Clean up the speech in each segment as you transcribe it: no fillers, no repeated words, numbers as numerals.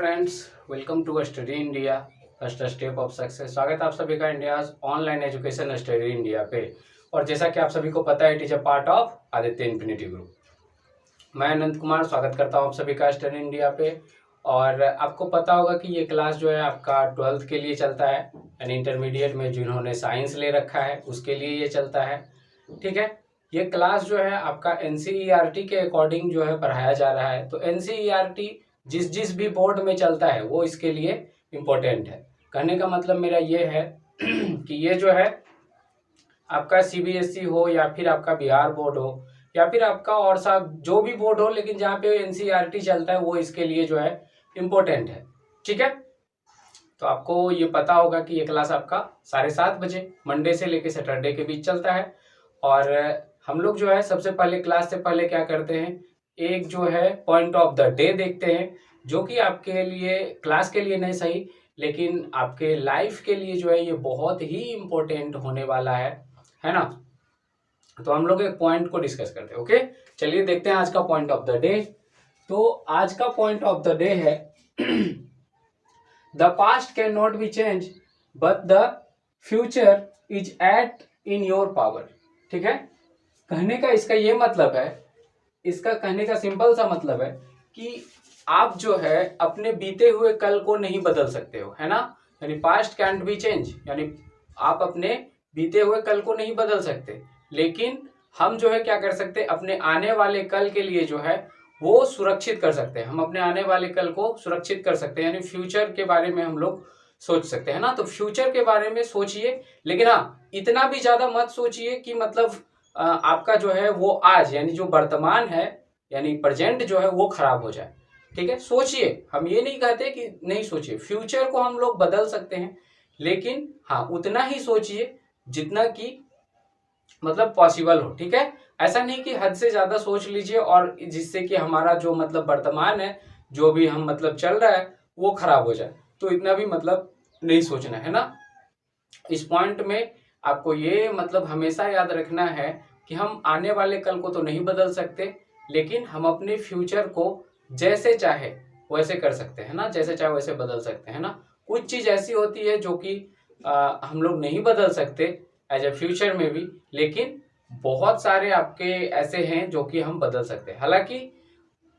Friends, welcome to study India first step of success. स्वागत है आप सभी का India online education study India पे। और जैसा कि आप सभी को पता है, it is a part of Aditya infinity group. मैं अनंत कुमार स्वागत करता हूं आप सभी का स्टडी इंडिया पे। और आपको पता होगा कि ये क्लास जो है आपका 12th के लिए चलता है, यानी इंटरमीडिएट में जिन्होंने साइंस ले रखा है उसके लिए ये चलता है। ठीक है, ये क्लास जो है आपका एनसीईआरटी के अकॉर्डिंग जो है पढ़ाया जा रहा है। तो एनसीईआरटी जिस जिस भी बोर्ड में चलता है वो इसके लिए इम्पोर्टेंट है। कहने का मतलब मेरा ये है कि ये जो है आपका सीबीएसई हो या फिर आपका बिहार बोर्ड हो या फिर आपका और सा जो भी बोर्ड हो, लेकिन जहाँ पे एनसीईआरटी चलता है वो इसके लिए जो है इम्पोर्टेंट है। ठीक है, तो आपको ये पता होगा कि ये क्लास आपका 7:30 मंडे से लेकर सैटरडे के बीच चलता है। और हम लोग जो है सबसे पहले क्लास से पहले क्या करते हैं, एक जो है पॉइंट ऑफ द डे देखते हैं, जो कि आपके लिए क्लास के लिए नहीं सही लेकिन आपके लाइफ के लिए जो है ये बहुत ही इम्पोर्टेंट होने वाला है ना। तो हम लोग एक पॉइंट को डिस्कस करते हैं। ओके, चलिए देखते हैं आज का पॉइंट ऑफ द डे। तो आज का पॉइंट ऑफ द डे है the past can not be change but the future is at in your power. ठीक है, कहने का इसका ये मतलब है, इसका कहने का सिंपल सा मतलब है कि आप जो है अपने बीते हुए कल को नहीं बदल सकते हो, है ना। यानी पास्ट कैंट बी चेंज, यानी आप अपने बीते हुए कल को नहीं बदल सकते, लेकिन हम जो है क्या कर सकते हैं, अपने आने वाले कल के लिए जो है वो सुरक्षित कर सकते हैं। हम अपने आने वाले कल को सुरक्षित कर सकते हैं, यानी फ्यूचर के बारे में हम लोग सोच सकते हैं ना। तो फ्यूचर के बारे में सोचिए, लेकिन हाँ इतना भी ज्यादा मत सोचिए कि मतलब आपका जो है वो आज यानी जो वर्तमान है यानी प्रेजेंट जो है वो खराब हो जाए। ठीक है, सोचिए, हम ये नहीं कहते कि नहीं सोचिए, फ्यूचर को हम लोग बदल सकते हैं, लेकिन हाँ उतना ही सोचिए जितना कि मतलब पॉसिबल हो। ठीक है, ऐसा नहीं कि हद से ज्यादा सोच लीजिए और जिससे कि हमारा जो मतलब वर्तमान है, जो भी हम मतलब चल रहा है वो खराब हो जाए, तो इतना भी मतलब नहीं सोचना है ना। इस पॉइंट में आपको ये मतलब हमेशा याद रखना है कि हम आने वाले कल को तो नहीं बदल सकते, लेकिन हम अपने फ्यूचर को जैसे चाहे वैसे कर सकते हैं ना, जैसे चाहे वैसे बदल सकते हैं ना। कुछ चीज ऐसी होती है जो कि हम लोग नहीं बदल सकते एज ए फ्यूचर में भी, लेकिन बहुत सारे आपके ऐसे हैं जो कि हम बदल सकते हैं। हालांकि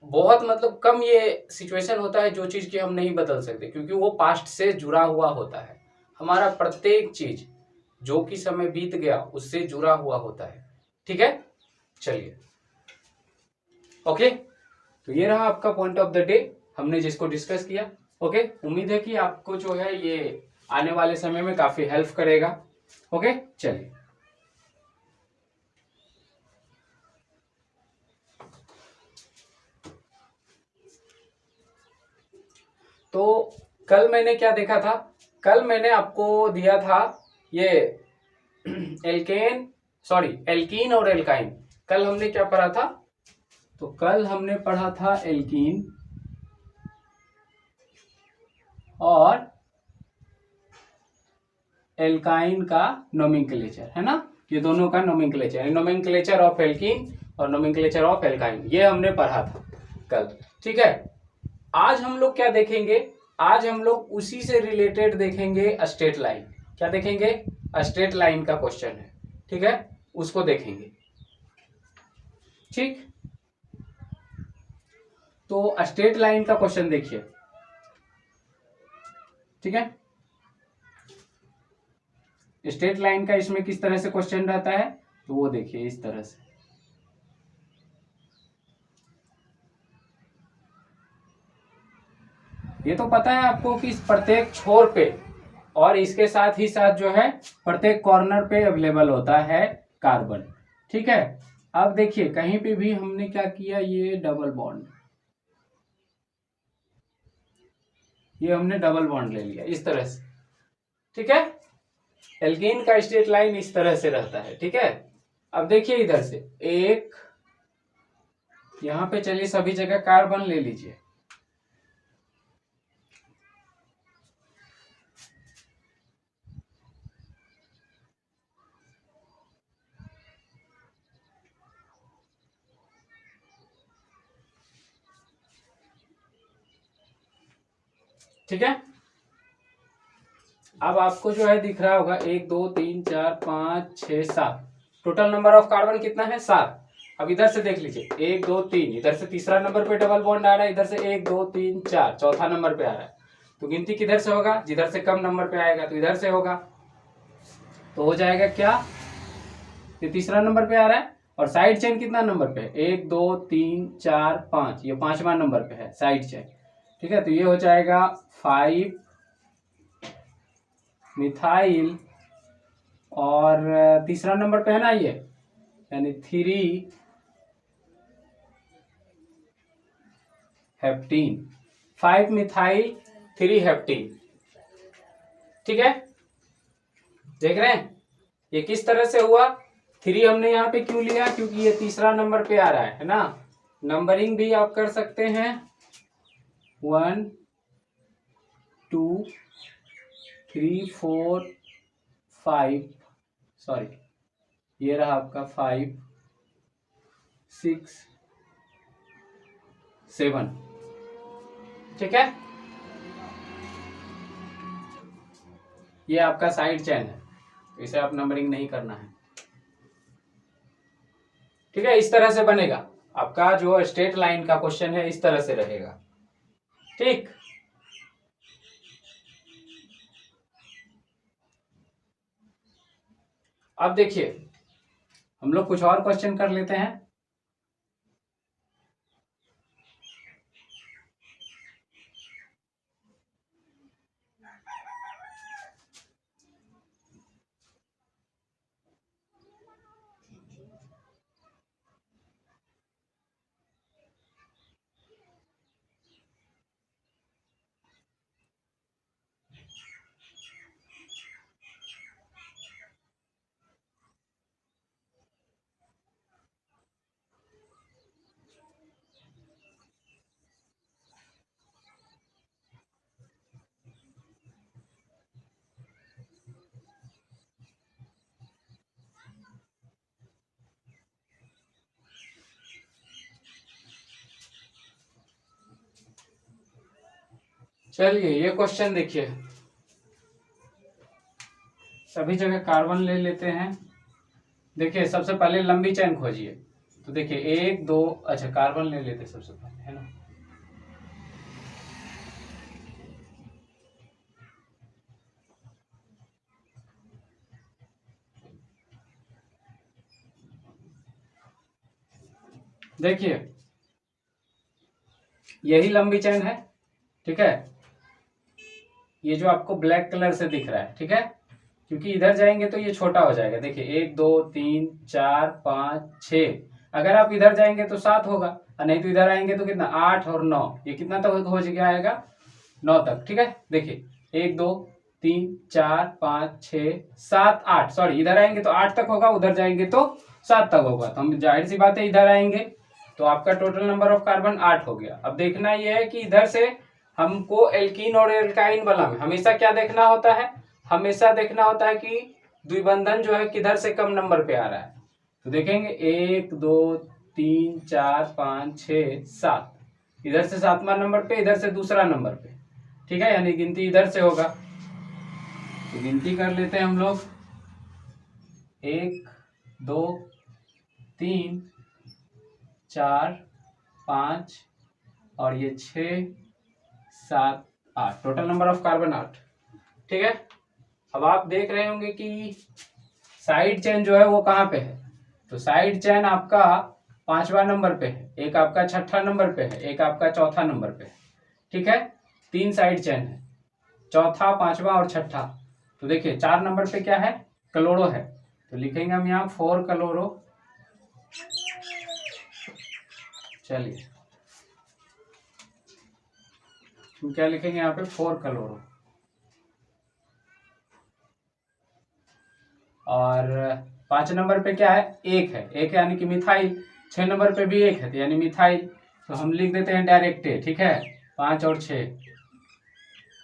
बहुत मतलब कम ये सिचुएशन होता है जो चीज की हम नहीं बदल सकते, क्योंकि वो पास्ट से जुड़ा हुआ होता है। हमारा प्रत्येक चीज जो कि समय बीत गया उससे जुड़ा हुआ होता है। ठीक है, चलिए ओके, तो ये रहा आपका पॉइंट ऑफ द डे, हमने जिसको डिस्कस किया। ओके, उम्मीद है कि आपको जो है ये आने वाले समय में काफी हेल्प करेगा। ओके, चलिए तो कल मैंने क्या देखा था, कल मैंने आपको दिया था ये एल्केन सॉरी एल्कीन और एल्काइन। कल हमने क्या पढ़ा था, तो कल हमने पढ़ा था एल्कीन और एल्काइन का नोमेनक्लेचर, है ना। ये दोनों का नोमेनक्लेचर, नोमेनक्लेचर ऑफ एल्कीन और नोमेनक्लेचर ऑफ एल्काइन, ये हमने पढ़ा था कल। ठीक है, आज हम लोग क्या देखेंगे, आज हम लोग उसी से रिलेटेड देखेंगे स्ट्रेट लाइन। क्या देखेंगे, स्ट्रेट लाइन का क्वेश्चन है। ठीक है, उसको देखेंगे। ठीक, तो स्ट्रेट लाइन का क्वेश्चन देखिए। ठीक है, स्ट्रेट लाइन का इसमें किस तरह से क्वेश्चन रहता है, तो वो देखिए इस तरह से। ये तो पता है आपको कि इस प्रत्येक छोर पे और इसके साथ ही साथ जो है प्रत्येक कॉर्नर पे अवेलेबल होता है कार्बन। ठीक है, अब देखिए कहीं पे भी हमने क्या किया, ये डबल बॉन्ड, ये हमने डबल बॉन्ड ले लिया इस तरह से। ठीक है, एल्कीन का स्ट्रेट लाइन इस तरह से रहता है। ठीक है, अब देखिए इधर से एक, यहां पे चलिए सभी जगह कार्बन ले लीजिए। ठीक है। अब आपको जो है दिख रहा होगा 1 2 3 4 5 6 7, टोटल नंबर ऑफ कार्बन कितना है 7। अब इधर से देख लीजिए 1 2 3, इधर से तीसरा नंबर पे डबल बॉन्ड आ रहा है, इधर से 1 2 3 4 चौथा नंबर पे आ रहा है। तो गिनती किधर से होगा, जिधर से कम नंबर पे आएगा तो इधर से होगा। तो हो जाएगा क्या, ये तीसरा नंबर पे आ रहा है और साइड चेन कितना नंबर पे है, 1 2 3 4 5, ये 5वां नंबर पे है साइड चेन। ठीक है, तो ये हो जाएगा 5 मिथाइल और तीसरा नंबर पे है ना ये, यानी 3 हेप्टीन, 5 मिथाइल 3 हेप्टीन। ठीक है, देख रहे हैं ये किस तरह से हुआ। 3 हमने यहाँ पे क्यों लिया, क्योंकि ये तीसरा नंबर पे आ रहा है ना। नंबरिंग भी आप कर सकते हैं 1 2 3 4 5, सॉरी ये रहा आपका 5 6 7। ठीक है, ये आपका साइड चेन है, इसे आप नंबरिंग नहीं करना है। ठीक है, इस तरह से बनेगा आपका जो स्ट्रेट लाइन का क्वेश्चन है, इस तरह से रहेगा। ठीक, अब देखिए हम लोग कुछ और क्वेश्चन कर लेते हैं। चलिए ये क्वेश्चन देखिए, सभी जगह कार्बन ले लेते हैं। देखिए सबसे पहले लंबी चेन खोजिए, तो देखिए 1 2, अच्छा कार्बन ले लेते सबसे पहले, है ना। देखिए यही लंबी चेन है। ठीक है, ये जो आपको ब्लैक कलर से दिख रहा है, ठीक है, क्योंकि इधर जाएंगे तो ये छोटा हो जाएगा। देखिए 1 2 3 4 5 6, अगर आप इधर जाएंगे तो 7 होगा, और नहीं तो इधर आएंगे तो कितना 8 और 9, ये कितना तक हो जाएगा 9 तक। ठीक है, देखिए 1 2 3 4 5 6 7 8, सॉरी इधर आएंगे तो 8 तक होगा, उधर जाएंगे तो 7 तक होगा। तो हम जाहिर सी बात है इधर आएंगे तो आपका टोटल नंबर ऑफ कार्बन 8 हो गया। अब देखना यह है कि इधर से हमको एल्कीन और एल्काइन वाला में हमेशा क्या देखना होता है, हमेशा देखना होता है कि द्विबंधन जो है किधर से कम नंबर पे आ रहा है। तो देखेंगे 1 2 3 4 5 6 7, इधर से 7वां नंबर पे, इधर से दूसरा नंबर पे। ठीक है, यानी गिनती इधर से होगा। तो गिनती कर लेते हैं हम लोग 1 2 3 4 5 और ये 6 7 8, टोटल नंबर ऑफ कार्बन 8। ठीक है, अब आप देख रहे होंगे कि साइड चेन जो है वो कहाँ पे है। तो साइड चेन आपका 5वां नंबर पे है, एक आपका 6ठा नंबर पे है, एक आपका 4था नंबर पे है। ठीक है, 3 साइड चेन है, 4था 5वां और 6ठा। तो देखिए 4 नंबर पे क्या है, क्लोरो है, तो लिखेंगे हम यहाँ 4 क्लोरो। चलिए हम क्या लिखेंगे यहाँ पे 4 क्लोरो। और 5 नंबर पे क्या है, एक है, एक यानी कि मिथाइल। 6 नंबर पे भी एक है, तो यानी मिथाइल। तो हम लिख देते हैं डायरेक्ट। ठीक है, 5 और 6,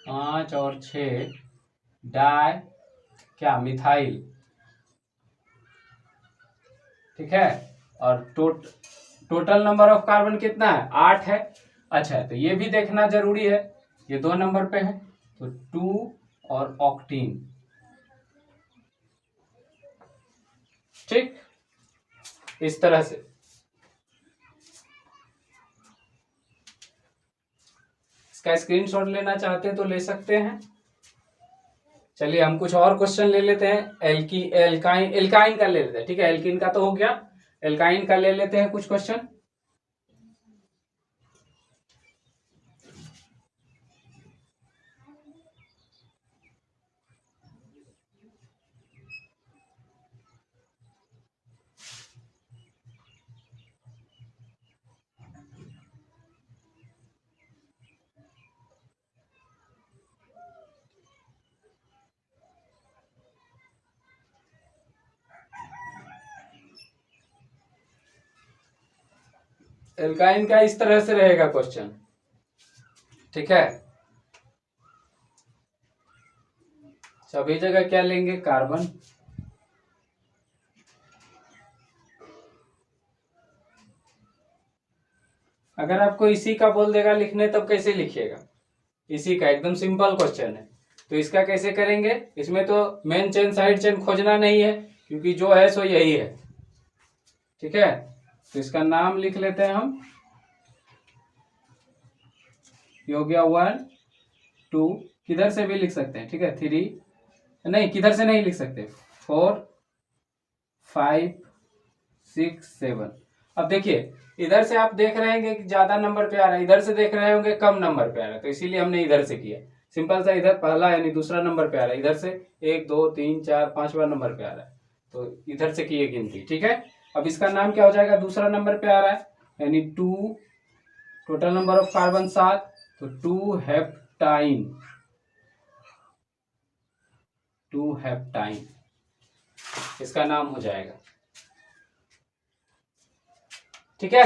5 और 6 डाई क्या मिथाइल। ठीक है, और टोटल नंबर ऑफ कार्बन कितना है 8 है। अच्छा, तो ये भी देखना जरूरी है ये 2 नंबर पे है, तो 2 और ऑक्टीन। ठीक, इस तरह से। इसका स्क्रीनशॉट लेना चाहते हैं तो ले सकते हैं। चलिए हम कुछ और क्वेश्चन ले लेते हैं। एल्काइन एल्काइन का ले लेते हैं, ठीक है। एल्किन का तो हो गया, एल्काइन का ले लेते हैं कुछ क्वेश्चन। एल्काइन का इस तरह से रहेगा क्वेश्चन, ठीक है। सभी जगह क्या लेंगे, कार्बन। अगर आपको इसी का बोल देगा लिखने तब कैसे लिखिएगा, इसी का एकदम सिंपल क्वेश्चन है। तो इसका कैसे करेंगे, इसमें तो मेन चेन साइड चेन खोजना नहीं है, क्योंकि जो है सो यही है, ठीक है। तो इसका नाम लिख लेते हैं हम, ये हो गया 1 2, किधर से भी लिख सकते हैं, ठीक है। 3 नहीं, किधर से नहीं लिख सकते, 4 5 6 7। अब देखिए इधर से आप देख रहे होंगे कि ज्यादा नंबर पे आ रहा है, इधर से देख रहे होंगे कम नंबर पे आ रहा है, तो इसीलिए हमने इधर से किया। सिंपल सा, इधर पहला यानी दूसरा नंबर पे आ रहा है, इधर से 1 2 3 4 5वां नंबर पे आ रहा है, तो इधर से किए गिनती, ठीक है। अब इसका नाम क्या हो जाएगा, दूसरा नंबर पे आ रहा है यानी 2, टोटल नंबर ऑफ कार्बन 7, तो 2 हेप्टाइन, 2 हेप्टाइन इसका नाम हो जाएगा, ठीक है।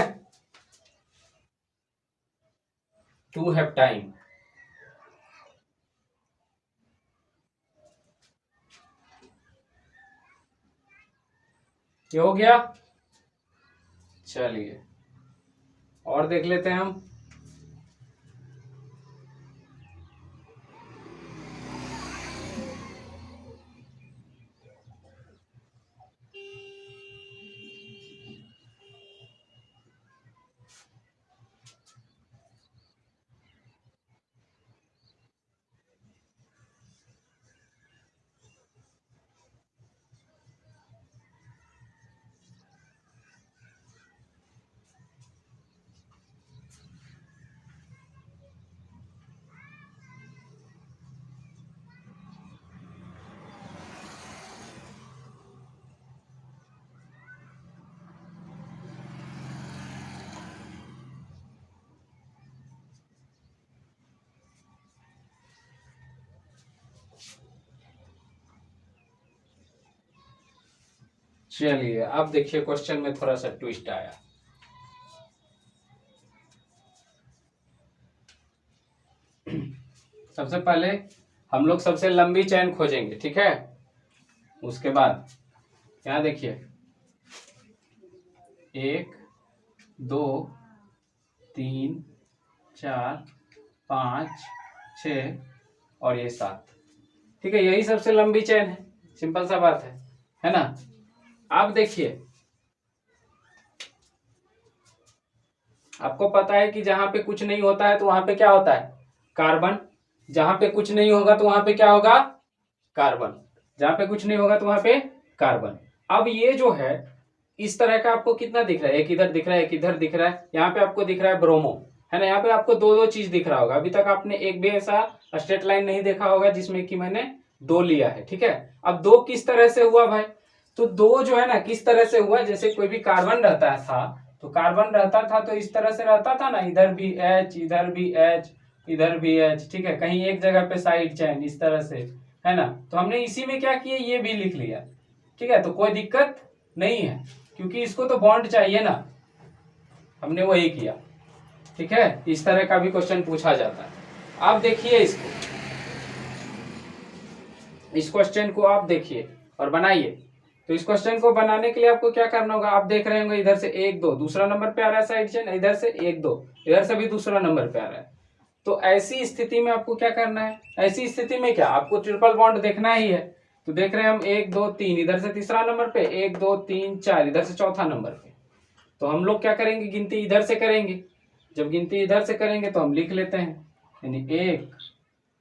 2 हेप्टाइन। ये हो गया। चलिए और देख लेते हैं हम। चलिए अब देखिए क्वेश्चन में थोड़ा सा ट्विस्ट आया। सबसे पहले हम लोग सबसे लंबी चेन खोजेंगे, ठीक है। उसके बाद यहाँ देखिए 1 2 3 4 5 6 और ये 7, ठीक है। यही सबसे लंबी चेन है, सिंपल सा बात है ना। अब देखिए आपको पता है कि जहां पे कुछ नहीं होता है तो वहां पे क्या होता है, कार्बन। जहां पे कुछ नहीं होगा तो वहां पे क्या होगा, कार्बन। जहां पे कुछ नहीं होगा तो वहां पे कार्बन। अब ये जो है इस तरह का आपको कितना दिख रहा है, एक इधर दिख रहा है, एक इधर दिख रहा है। यहाँ पे आपको दिख रहा है ब्रोमो, है ना। यहाँ पे आपको दो दो चीज दिख रहा होगा। अभी तक आपने एक भी ऐसा स्ट्रेट लाइन नहीं देखा होगा जिसमें कि मैंने 2 लिया है, ठीक है। अब 2 किस तरह से हुआ भाई, तो 2 जो है ना किस तरह से हुआ, जैसे कोई भी कार्बन रहता था तो कार्बन रहता था तो इस तरह से रहता था ना, इधर भी H, इधर भी H, इधर भी H, ठीक है। कहीं एक जगह पे साइड चेन इस तरह से, है ना। तो हमने इसी में क्या किया, ये भी लिख लिया, ठीक है। तो कोई दिक्कत नहीं है क्योंकि इसको तो बॉन्ड चाहिए ना, हमने वही किया, ठीक है। इस तरह का भी क्वेश्चन पूछा जाता है। आप देखिए इसको, इस क्वेश्चन को आप देखिए और बनाइए। तो इस क्वेश्चन को बनाने के लिए आपको क्या करना होगा, आप देख रहे होंगे इधर से 1 2 दूसरा नंबर पे आ रहा है साइड चेन, इधर से 1 2 इधर से भी दूसरा नंबर पे आ रहा है। तो ऐसी स्थिति में आपको क्या करना है, ऐसी स्थिति में क्या आपको ट्रिपल बॉन्ड देखना ही है। तो देख रहे हैं हम 1 2 3 इधर से तीसरा नंबर पे, 1 2 3 4 इधर से चौथा नंबर पे। तो हम लोग क्या करेंगे, गिनती इधर से करेंगे। जब गिनती इधर से करेंगे तो हम लिख लेते हैं, यानी 1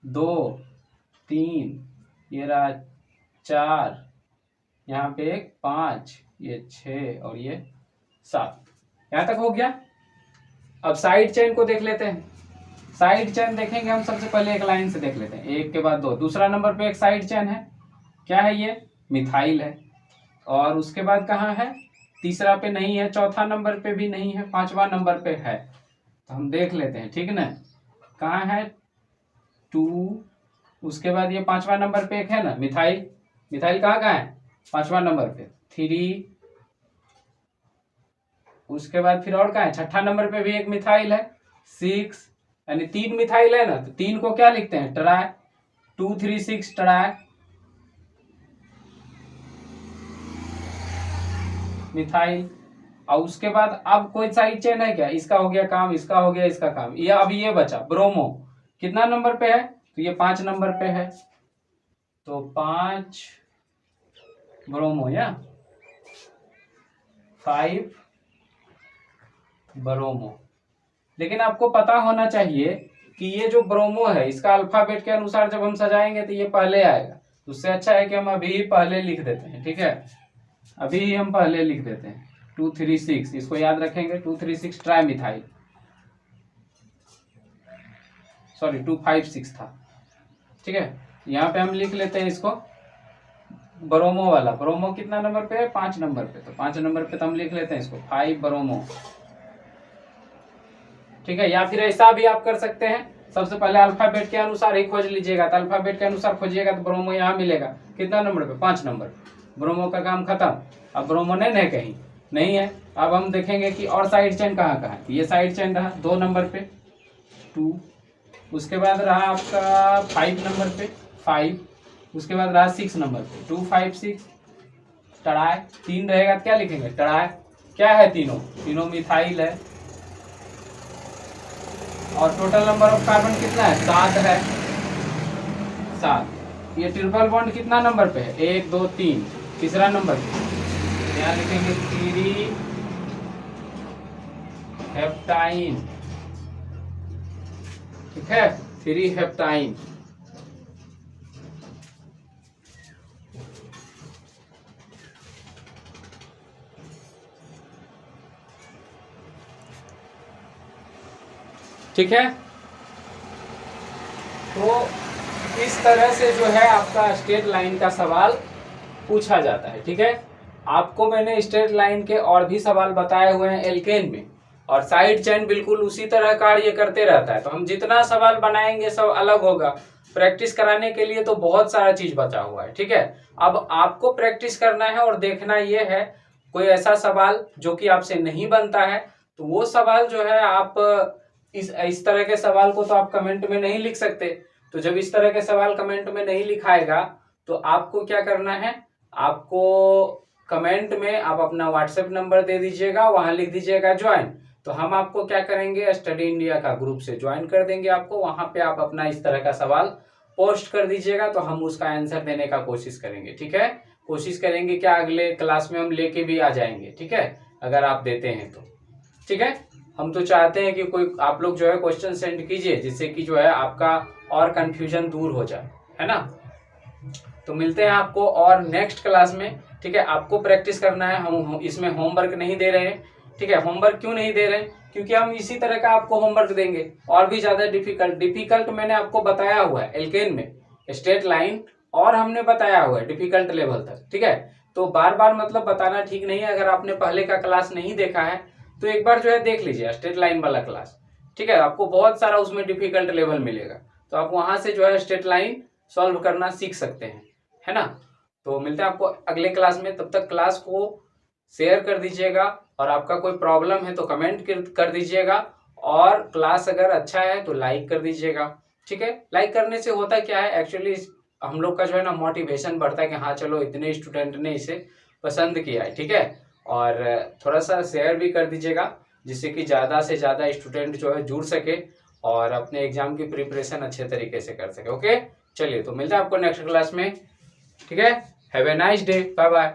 2 3 ये रहा 4, यहाँ पे 5, ये 6 और ये 7। यहाँ तक हो गया। अब साइड चेन को देख लेते हैं। साइड चेन देखेंगे हम सबसे पहले एक लाइन से देख लेते हैं, 1 के बाद 2। दूसरा नंबर पे एक साइड चेन है, क्या है ये, मिथाइल है। और उसके बाद कहाँ है, तीसरा पे नहीं है, चौथा नंबर पे भी नहीं है, पांचवा नंबर पे है। तो हम देख लेते हैं, ठीक ना, कहाँ है 2। उसके बाद ये पांचवा नंबर पे एक है ना मिथाइल, मिथाइल कहाँ है, पांचवा नंबर पे 3। उसके बाद फिर और कहाँ है, छठा नंबर पे भी एक मिथाइल है 6, यानी 3 मिथाइल है ना। तो 3 को क्या लिखते हैं, ट्राई, 2 3 6 ट्राई मिथाइल। और उसके बाद अब कोई साइड चेन है क्या, इसका हो गया काम, इसका हो गया, इसका काम, ये अब ये बचा ब्रोमो, कितना नंबर पे है, तो ये 5 नंबर पे है। तो 5 ब्रोमो या 5 ब्रोमो। लेकिन आपको पता होना चाहिए कि ये जो ब्रोमो है इसका अल्फाबेट के अनुसार जब हम सजाएंगे तो ये पहले आएगा। तो उससे अच्छा है कि हम अभी ही पहले लिख देते हैं, ठीक है, अभी ही हम पहले लिख देते हैं 2 3 6, इसको याद रखेंगे 2 3 6 ट्राई मिथाइल, सॉरी 2 5 6 था, ठीक है। यहाँ पे हम लिख लेते हैं इसको ब्रोमो वाला। ब्रोमो कितना नंबर पे है, 5 नंबर पे। तो 5 नंबर पे तो हम लिख लेते हैं इसको 5 ब्रोमो, ठीक है। या फिर ऐसा भी आप कर सकते हैं, सबसे पहले अल्फाबेट के अनुसार ही खोज लीजिएगा। तो अल्फाबेट के अनुसार खोजिएगा तो ब्रोमो यहाँ मिलेगा, कितना नंबर पे, 5 नंबर। ब्रोमो का काम खत्म। अब ब्रोमो नहीं है, कहीं नहीं है। अब हम देखेंगे कि और साइड चेन कहाँ कहाँ है। ये साइड चेन रहा 2 नंबर पे 2, उसके बाद रहा आपका 5 नंबर पे 5, उसके बाद रहा 6 नंबर पे 2 5 6 टड़ाए। 3 रहेगा तो क्या लिखेंगे, टड़ाए। क्या है, तीनों मिथाइल है। और टोटल नंबर ऑफ कार्बन कितना है, 7 है, 7। ये ट्रिपल बॉन्ड कितना नंबर पे है, 1 2 3, तीसरा नंबर पे। यहाँ लिखेंगे 3 हेप्टाइन, ठीक है, 3 हेप्टाइन। ठीक है। तो इस तरह से जो है आपका स्ट्रेट लाइन का सवाल पूछा जाता है, ठीक है। आपको मैंने स्ट्रेट लाइन के और भी सवाल बताए हुए हैं एल्केन में, और साइड चेन बिल्कुल उसी तरह कार्य करते रहता है। तो हम जितना सवाल बनाएंगे सब अलग होगा। प्रैक्टिस कराने के लिए तो बहुत सारा चीज बचा हुआ है, ठीक है। अब आपको प्रैक्टिस करना है और देखना यह है, कोई ऐसा सवाल जो कि आपसे नहीं बनता है तो वो सवाल जो है आप इस तरह के सवाल को तो आप कमेंट में नहीं लिख सकते। तो जब इस तरह के सवाल कमेंट में नहीं लिखाएगा तो आपको क्या करना है, आपको कमेंट में आप अपना व्हाट्सएप नंबर दे दीजिएगा, वहां लिख दीजिएगा ज्वाइन। तो हम आपको क्या करेंगे, स्टडी इंडिया का ग्रुप से ज्वाइन कर देंगे आपको। वहां पे आप अपना इस तरह का सवाल पोस्ट कर दीजिएगा तो हम उसका आंसर देने का कोशिश करेंगे, ठीक है। कोशिश करेंगे क्या, अगले क्लास में हम लेके भी आ जाएंगे, ठीक है, अगर आप देते हैं तो, ठीक है। हम तो चाहते हैं कि कोई आप लोग जो है क्वेश्चन सेंड कीजिए जिससे कि जो है आपका और कंफ्यूजन दूर हो जाए, है ना। तो मिलते हैं आपको और नेक्स्ट क्लास में, ठीक है। आपको प्रैक्टिस करना है, हम इसमें होमवर्क नहीं दे रहे हैं, ठीक है। होमवर्क क्यों नहीं दे रहे हैं, क्योंकि हम इसी तरह का आपको होमवर्क देंगे और भी ज्यादा डिफिकल्ट मैंने आपको बताया हुआ है एल्केन में स्ट्रेट लाइन, और हमने बताया हुआ है डिफिकल्ट लेवल तक, ठीक है। तो बार बार मतलब बताना ठीक नहीं है। अगर आपने पहले का क्लास नहीं देखा है तो एक बार जो है देख लीजिए स्ट्रेट लाइन वाला क्लास, ठीक है। आपको बहुत सारा उसमें डिफिकल्ट लेवल मिलेगा, तो आप वहां से जो है स्ट्रेट लाइन सॉल्व करना सीख सकते हैं, है ना। तो मिलते हैं आपको अगले क्लास में। तब तक क्लास को शेयर कर दीजिएगा, और आपका कोई प्रॉब्लम है तो कमेंट कर दीजिएगा, और क्लास अगर अच्छा है तो लाइक कर दीजिएगा, ठीक है। लाइक करने से होता क्या है, एक्चुअली हम लोग का जो है ना मोटिवेशन बढ़ता है कि हाँ चलो इतने स्टूडेंट ने इसे पसंद किया है, ठीक है। और थोड़ा सा शेयर भी कर दीजिएगा जिससे कि ज़्यादा से ज़्यादा स्टूडेंट जो है जुड़ सके और अपने एग्जाम की प्रिपरेशन अच्छे तरीके से कर सके। ओके, चलिए तो मिलते हैं आपको नेक्स्ट क्लास में। ठीक है, have a nice day, bye bye.